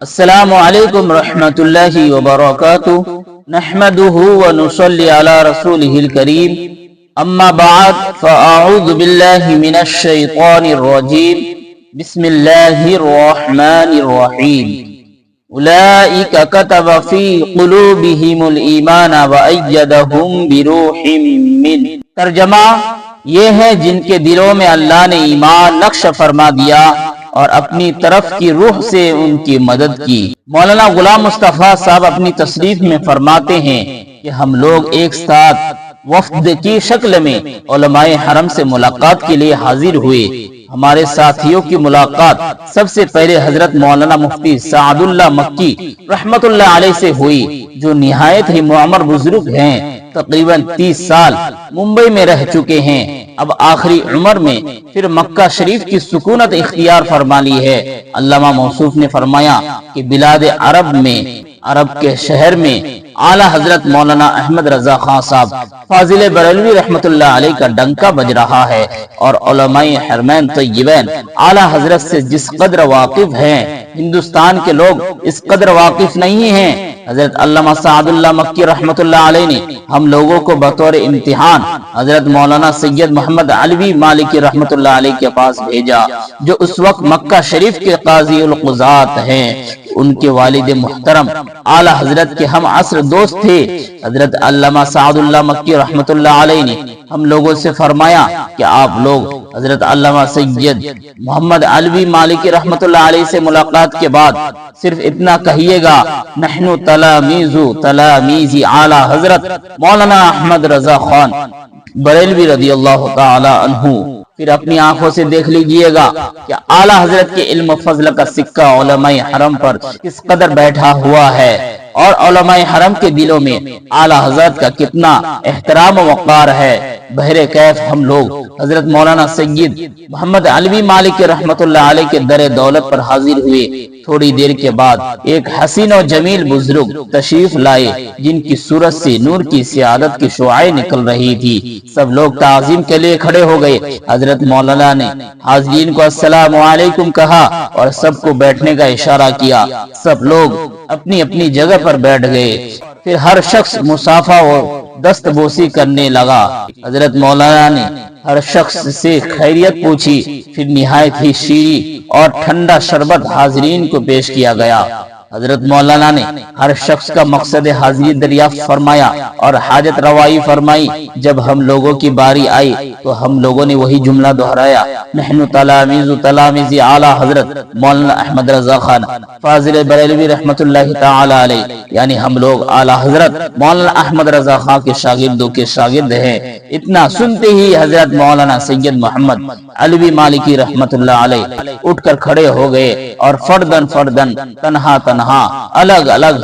السلام علیکم رحمۃ اللہ وبرکاتہ نحمده ونصلي على رسوله الكريم اما بعد فاعوذ باللہ من الشیطان الرجیم بسم اللہ الرحمن الرحیم اولئک كتب في قلوبهم الایمان وأیدهم بروح منه۔ ترجمہ یہ ہے جن کے دلوں میں اللہ نے ایمان نقش فرما دیا اور اپنی طرف کی روح سے ان کی مدد کی۔ مولانا غلام مصطفیٰ صاحب اپنی تصریف میں فرماتے ہیں کہ ہم لوگ ایک ساتھ وفد کی شکل میں علماء حرم سے ملاقات کے لیے حاضر ہوئے۔ ہمارے ساتھیوں کی ملاقات سب سے پہلے حضرت مولانا مفتی سعد اللہ مکی رحمت اللہ علیہ سے ہوئی، جو نہایت ہی معمر بزرگ ہیں، تقریباً 30 سال ممبئی میں رہ چکے ہیں، اب آخری عمر میں پھر مکہ شریف کی سکونت اختیار فرما لی ہے۔ علامہ موصوف نے فرمایا کہ بلاد عرب کے شہر میں اعلیٰ حضرت مولانا احمد رضا خان صاحب فاضل بریلوی رحمت اللہ علیہ کا ڈنکا بج رہا ہے، اور علماء حرمین طیبین اعلیٰ حضرت سے جس قدر واقف ہیں ہندوستان کے لوگ اس قدر واقف نہیں ہیں۔ حضرت علامہ سعد اللہ مکی رحمت اللہ علیہ نے ہم لوگوں کو بطور امتحان حضرت مولانا سید محمد علوی مالکی رحمت اللہ علیہ کے پاس بھیجا، جو اس وقت مکہ شریف کے قاضی القضات ہیں۔ ان کے والد محترم اعلیٰ حضرت کے ہم عصر دوست تھے۔ حضرت علامہ سعد اللہ مکی رحمت اللہ علیہ نے ہم لوگوں سے فرمایا کہ آپ لوگ حضرت علامہ سید محمد علوی مالکی رحمت اللہ علیہ سے ملاقات کے بعد صرف اتنا کہیے گا، نحن تلاميذ اعلیٰ حضرت مولانا احمد رضا خان بریلوی رضی اللہ تعالی عنہ۔ پھر اپنی آنکھوں سے دیکھ لیجئے گا کہ اعلیٰ حضرت کے علم و فضل کا سکہ علماء حرم پر کس قدر بیٹھا ہوا ہے، اور علماء حرم کے دلوں میں اعلیٰ حضرت کا کتنا احترام و وقار ہے۔ بہر کیف ہم لوگ حضرت مولانا سید محمد علوی مالکی رحمت اللہ علیہ کے در دولت پر حاضر ہوئے۔ تھوڑی دیر کے بعد ایک حسین و جمیل بزرگ تشریف لائے، جن کی صورت سے نور کی سعادت کی شعاعیں نکل رہی تھی۔ سب لوگ تعظیم کے لیے کھڑے ہو گئے۔ حضرت مولانا نے حاضرین کو السلام علیکم کہا اور سب کو بیٹھنے کا اشارہ کیا۔ سب لوگ اپنی اپنی جگہ پر بیٹھ گئے۔ پھر ہر شخص مصافحہ اور دست بوسی کرنے لگا۔ حضرت مولانا نے ہر شخص سے خیریت پوچھی، پھر نہایت ہی شیریں اور ٹھنڈا شربت حاضرین کو پیش کیا گیا۔ حضرت مولانا نے ہر شخص کا مقصد حاضری دریافت فرمایا اور حاجت روائی فرمائی۔ جب ہم لوگوں کی باری آئی تو ہم لوگوں نے وہی جملہ دہرایا، نحن تلاميذ اعلیٰ حضرت مولانا احمد رضا خان فاضل بریلوی رحمت اللہ تعالی علیہ، یعنی ہم لوگ اعلیٰ حضرت مولانا احمد رضا خان کے شاگردوں کے شاگرد ہیں۔ اتنا سنتے ہی حضرت مولانا سید محمد علوی مالکی رحمت اللہ علیہ اٹھ کر کھڑے ہو گئے اور فردن تنہا الگ الگ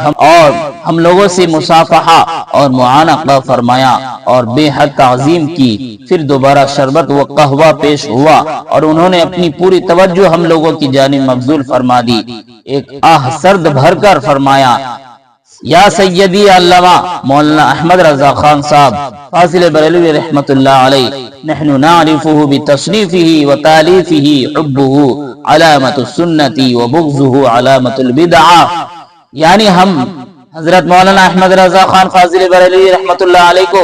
ہم لوگوں سے مصافحہ اور معانقہ فرمایا اور بے حد تعظیم کی۔ پھر دوبارہ شربت و قہوہ پیش ہوا اور انہوں نے اپنی پوری توجہ ہم لوگوں کی جانب مبذول فرما دی۔ ایک آہ سرد بھر کر فرمایا، یا سیدی علامہ مولانا احمد رضا خان صاحب فاضل بریلوی رحمت اللہ علیہ، نحن نعرفه بتصنیفه وتالیفه حبه علامت السنت وبغضه علامت البدعہ، یعنی ہم حضرت مولانا احمد رضا خان فاضل بریلوی رحمت اللہ علیہ کو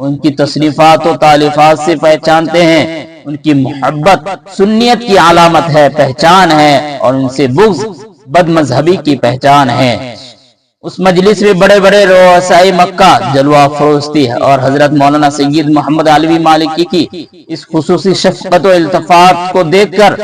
ان کی تصنیفات و تالیفات سے پہچانتے ہیں۔ ان کی محبت سنیت کی علامت ہے، پہچان ہے، اور ان سے بغض بد مذہبی کی پہچان ہے۔ اس مجلس میں بڑے بڑے رؤسائے مکہ جلوہ افروز تھی، اور حضرت مولانا سید محمد علوی مالکی کی اس خصوصی شفقت و التفات کو دیکھ کر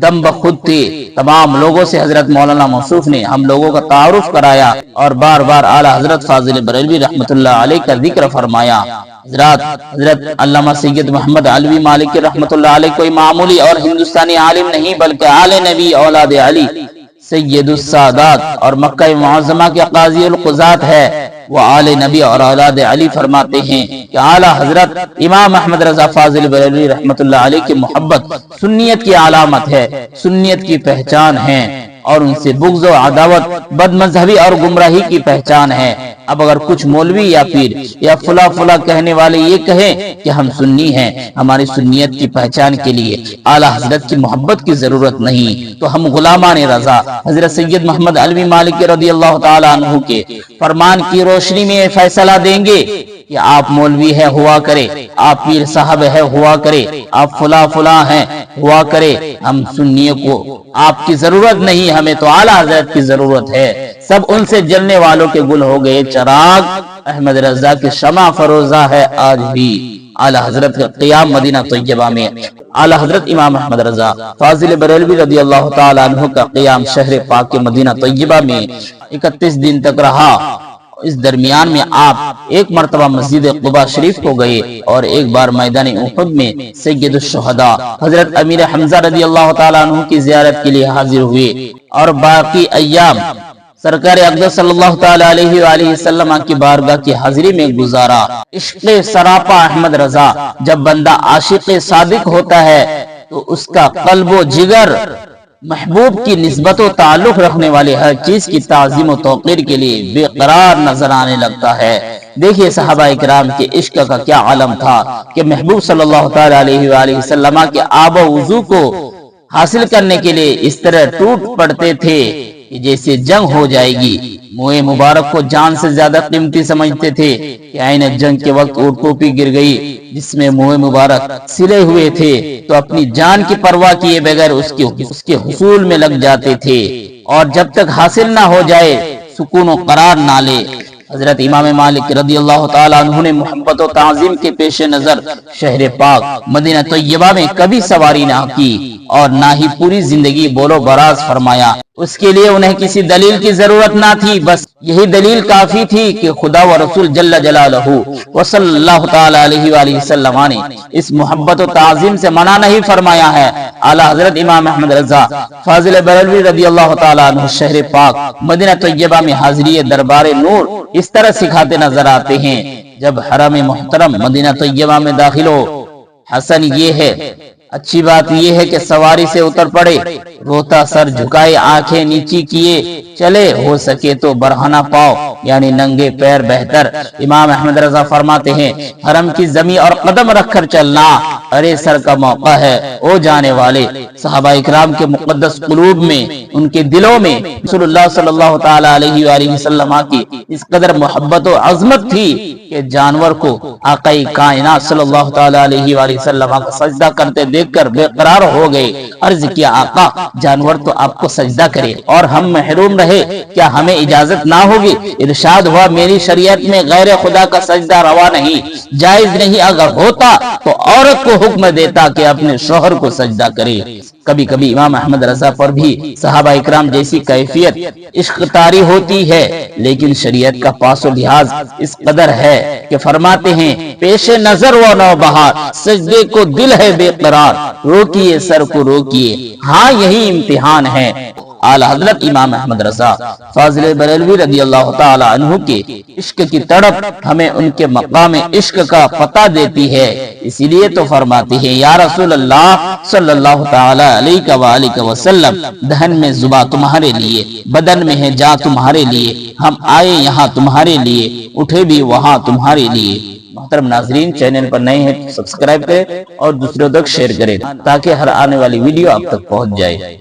دم بخود تھی۔ تمام لوگوں سے حضرت مولانا موصوف نے ہم لوگوں کا تعارف کرایا اور بار بار اعلیٰ حضرت فاضل بریلوی رحمت اللہ علیہ کا ذکر فرمایا۔ حضرت علامہ سید محمد علوی مالکی رحمت اللہ علیہ کوئی معمولی اور ہندوستانی عالم نہیں، بلکہ آل نبی اولاد علی سید السادات اور مکہ معظمہ کے قاضی القضات ہے۔ وہ آل نبی اور اولاد علی فرماتے ہیں کہ اعلیٰ حضرت امام احمد رضا فاضل بریلوی رحمت اللہ علیہ کی محبت سنیت کی علامت ہے، سنیت کی پہچان ہے، اور ان سے بغض و عداوت بد مذہبی اور گمراہی کی پہچان ہے۔ اب اگر کچھ مولوی یا پیر یا فلا فلا کہنے والے یہ کہیں کہ ہم سنی ہیں، ہماری سنیت کی پہچان کے لیے اعلی حضرت کی محبت کی ضرورت نہیں، تو ہم غلامان رضا حضرت سید محمد علوی مالکی رضی اللہ تعالی عنہ کے فرمان کی روشنی میں فیصلہ دیں گے کہ آپ مولوی ہے ہوا کرے، آپ پیر صاحب ہے ہوا کرے، آپ فلا فلا ہیں ہوا کرے، ہم سنیوں کو آپ کی ضرورت نہیں، ہمیں تو اعلی حضرت کی ضرورت ہے۔ سب ان سے جلنے والوں کے گل ہو گئے چراغ، احمد رضا کی شمع فروزہ ہے آج بھی۔ اعلی حضرت کا قیام مدینہ طیبہ میں، اعلی حضرت امام احمد رضا فاضل بریلوی رضی اللہ تعالی عنہ کا قیام شہر پاک کے مدینہ طیبہ میں 31 دن تک رہا۔ اس درمیان میں آپ ایک مرتبہ مسجد قباء شریف کو گئے اور ایک بار میدان احد میں سید الشہداء حضرت امیر حمزہ رضی اللہ تعالیٰ عنہ کی زیارت کے لیے حاضر ہوئے، اور باقی ایام سرکار اقدس صلی اللہ تعالیٰ علیہ وآلہ وسلم کی بارگاہ کی حاضری میں گزارا۔ عشق سراپا احمد رضا، جب بندہ عاشق صادق ہوتا ہے تو اس کا قلب و جگر محبوب کی نسبت و تعلق رکھنے والے ہر چیز کی تعظیم و توقیر کے لیے بے قرار نظر آنے لگتا ہے۔ دیکھیے صحابہ اکرام کے عشق کا کیا عالم تھا کہ محبوب صلی اللہ تعالیٰ علیہ وآلہ وسلم کے آب و وضو کو حاصل کرنے کے لیے اس طرح ٹوٹ پڑتے تھے کہ جیسے جنگ ہو جائے گی۔ منہ مبارک کو جان سے زیادہ قیمتی سمجھتے تھے کہ عین جنگ کے وقت وہ ٹوپی گر گئی جس میں منہ مبارک سلے ہوئے تھے تو اپنی جان کی پرواہ کیے بغیر اس کے حصول میں لگ جاتے تھے، اور جب تک حاصل نہ ہو جائے سکون و قرار نہ لے۔ حضرت امام مالک رضی اللہ تعالیٰ عنہ نے محبت و تعظیم کے پیش نظر شہر پاک مدینہ طیبہ میں کبھی سواری نہ کی اور نہ ہی پوری زندگی بولو براز فرمایا۔ اس کے لیے انہیں کسی دلیل کی ضرورت نہ تھی، بس یہی دلیل کافی تھی کہ خدا و رسول جل جلالہ و صلی اللہ تعالی علیہ وآلہ وسلم نے اس محبت و تعظیم سے منع نہیں فرمایا ہے۔ اعلی حضرت امام احمد رضا فاضل بریلوی رضی اللہ تعالی عنہ شہر پاک مدینہ طیبہ میں حاضری دربار نور اس طرح سکھاتے نظر آتے ہیں۔ جب حرم محترم مدینہ طیبہ میں داخل ہو، حسن یہ ہے، اچھی بات یہ ہے کہ سواری سے اتر پڑے، روتا سر جھکائے آنکھیں نیچی کیے چلے، ہو سکے تو برہنہ پاؤ یعنی ننگے پیر بہتر۔ امام احمد رضا فرماتے ہیں حرم کی زمین اور قدم رکھ کر چلنا ارے سر کا موقع ہے او جانے والے۔ صحابہ اکرام کے مقدس قلوب میں، ان کے دلوں میں رسول اللہ صلی اللہ تعالی علیہ وآلہ وسلم کی اس قدر محبت و عظمت تھی کہ جانور کو آقائی کائنات صلی اللہ تعالی علیہ وآلہ وسلم کا سجدہ کرتے دیکھ کر بے قرار ہو گئے۔ عرض کیا آقا جانور تو آپ کو سجدہ کرے اور ہم محروم رہے، کیا ہمیں اجازت نہ ہوگی؟ ارشاد ہوا میری شریعت میں غیر خدا کا سجدہ روا نہیں، جائز نہیں، اگر ہوتا تو عورت کو حکم دیتا کہ اپنے شوہر کو سجدہ کرے۔ کبھی کبھی امام احمد رضا پر بھی صحابہ اکرام جیسی کیفیت عشق طاری ہوتی ہے، لیکن شریعت کا پاس و لحاظ اس قدر ہے کہ فرماتے ہیں پیش نظر و نوبہار سجدے کو دل ہے بے قرار، روکیے سر کو روکیے، ہاں یہی امتحان ہے۔ اعلی حضرت امام احمد رضا فاضل بریلوی رضی اللہ تعالی عنہ کے عشق کی تڑپ ہمیں ان کے مقام عشق کا پتہ دیتی ہے، اسی لیے تو فرماتے ہیں یا رسول اللہ صلی اللہ تعالی علیہ وآلہ وسلم دہن میں زباں تمہارے لیے، بدن میں ہے جان تمہارے لیے، ہم آئے یہاں تمہارے لیے، اٹھے بھی وہاں تمہارے لیے۔ محترم ناظرین، چینل پر نئے ہیں تو سبسکرائب کریں اور دوسروں تک شیئر کریں تاکہ ہر آنے والی ویڈیو آپ تک پہنچ جائے۔